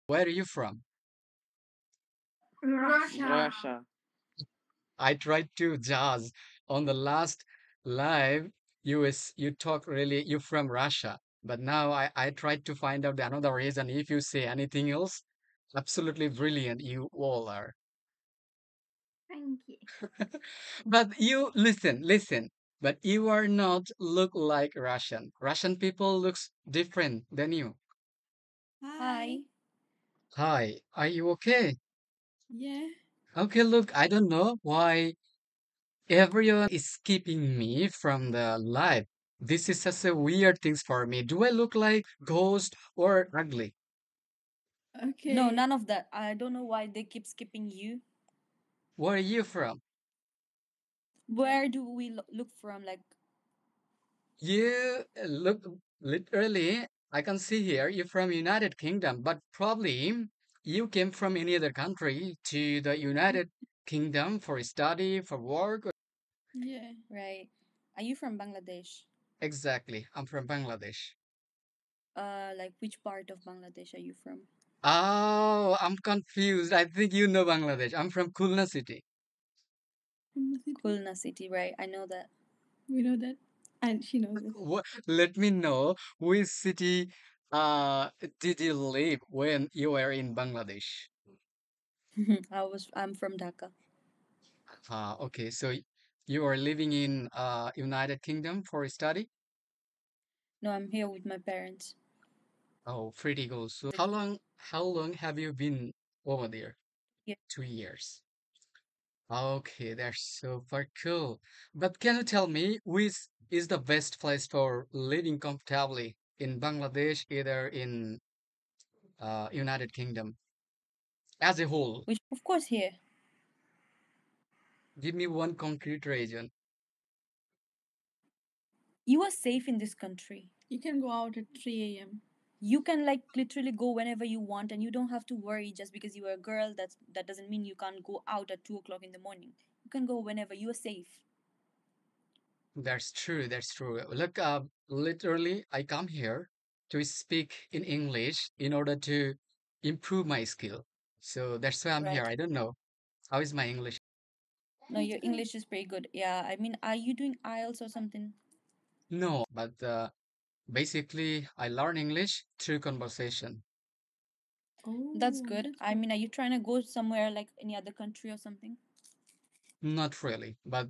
Where are you from? Russia. I tried to judge on the last live you talk really you from Russia. But now I tried to find out another reason. If you say anything else, absolutely brilliant you all are. Thank you. But you listen. But you are not look like Russian. Russian people looks different than you. Hi. Hi, are you okay? Yeah. Okay, look, I don't know why everyone is skipping me from the live. This is such a weird thing for me. Do I look like ghost or ugly? Okay. No, none of that. I don't know why they keep skipping you. Where are you from? Where do we look from? Like, You look literally, I can see here you're from United Kingdom, but probably you came from any other country to the United Kingdom for study, for work. Yeah. right? Are you from Bangladesh? Exactly. I'm from Bangladesh. Like which part of Bangladesh are you from? Oh, I'm confused. I think you know Bangladesh. I'm from Khulna city. From the city. Khulna city, right? I know that. We know that. And she knows it. Let me know which city did you live when you were in Bangladesh? I'm from Dhaka. Okay, so you are living in United Kingdom for study? No, I'm here with my parents. Oh, pretty cool. So how long have you been over there? Yeah. 2 years. Okay, that's super cool. But can you tell me which is the best place for living comfortably in Bangladesh, either in United Kingdom as a whole? Which, of course, here. Give me one concrete region. You are safe in this country. You can go out at 3 a.m. You can like literally go whenever you want, and you don't have to worry just because you are a girl. That doesn't mean you can't go out at 2 o'clock in the morning. You can go whenever. You are safe. That's true. That's true. Look, literally, I come here to speak in English in order to improve my skill. So that's why I'm here. Right. I don't know. How is my English? No, It's your good. English is pretty good. Yeah, I mean, are you doing IELTS or something? No, but basically, I learn English through conversation. That's Oh, good. that's I good. mean, are you trying to go somewhere like any other country or something? Not really, but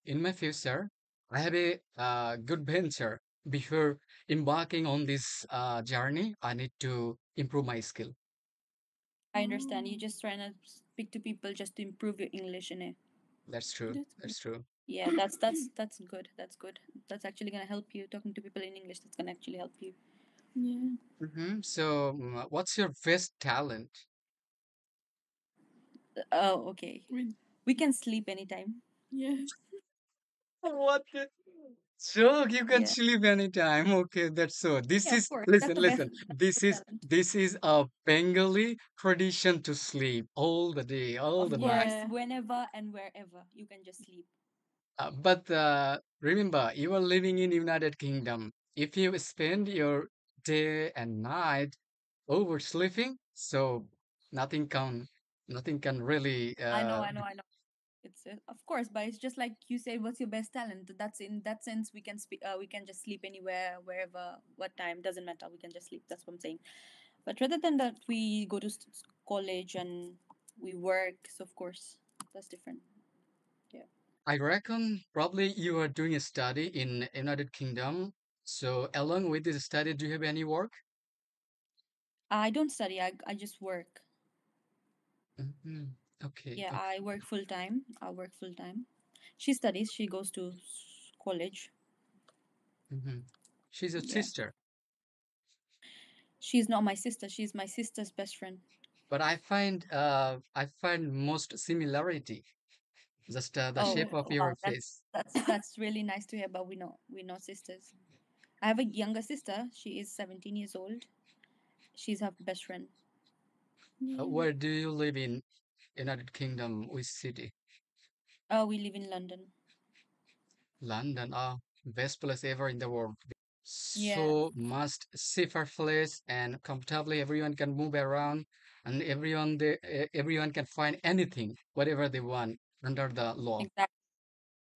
in my future, I have a good venture. Before embarking on this journey, I need to improve my skill. I understand. You're Oh, just trying to speak to people just to improve your English in it. That's true. that's good. That's true. Yeah, that's good. That's good. That's actually gonna help you talking to people in English. That's gonna actually help you. Yeah. So, what's your best talent? Oh, okay. With We can sleep anytime. yeah. What the joke? You can Yeah. sleep anytime. Okay, that's so. This Yeah, of is course. That's listen, the best. listen. That's This the is talent. this is a Bengali tradition to sleep all the day, all Of the night. course, Yeah. whenever and wherever you can just sleep. But remember, you are living in United Kingdom. If you spend your day and night oversleeping, so nothing can nothing can really I know, I know, I know. It's of course, but it's just like you said. What's your best talent? That's in that sense. We can speak. We can just sleep anywhere, wherever, what time doesn't matter. We can just sleep. That's what I'm saying. But rather than that, we go to college and we work. So of course, that's different. Yeah. I reckon probably you are doing a study in United Kingdom. So along with this study, do you have any work? I don't study. I just work. Mhm. Okay, Yeah, okay. I work full time. I work full time. She studies. She goes to college. Mhm. She's a Yeah. sister, She's not my sister. She's my sister's best friend. but I find most similarity, just the Oh, shape of your wow. face. That's really nice to hear. But we're not sisters. I have a younger sister. She is 17 years old. She's her best friend. Yeah. Where do you live in United Kingdom? Which city? We live in London. London. Best place ever in the world. Yeah, so much safer place and comfortably everyone can move around and everyone can find anything, whatever they want under the law. exactly.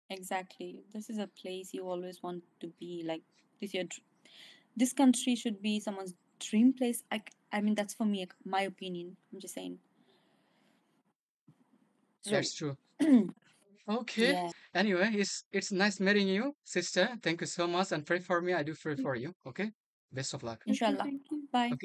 Exactly. This is a place you always want to be. Like this, this country should be someone's dream place. I mean, that's for me, like, my opinion. I'm just saying. So, That's true. Okay. yeah, Anyway, it's nice meeting you, sister. Thank you so much. And pray for me. I do pray for you. Okay. Best of luck. Okay, inshallah. thank you. Bye. Okay.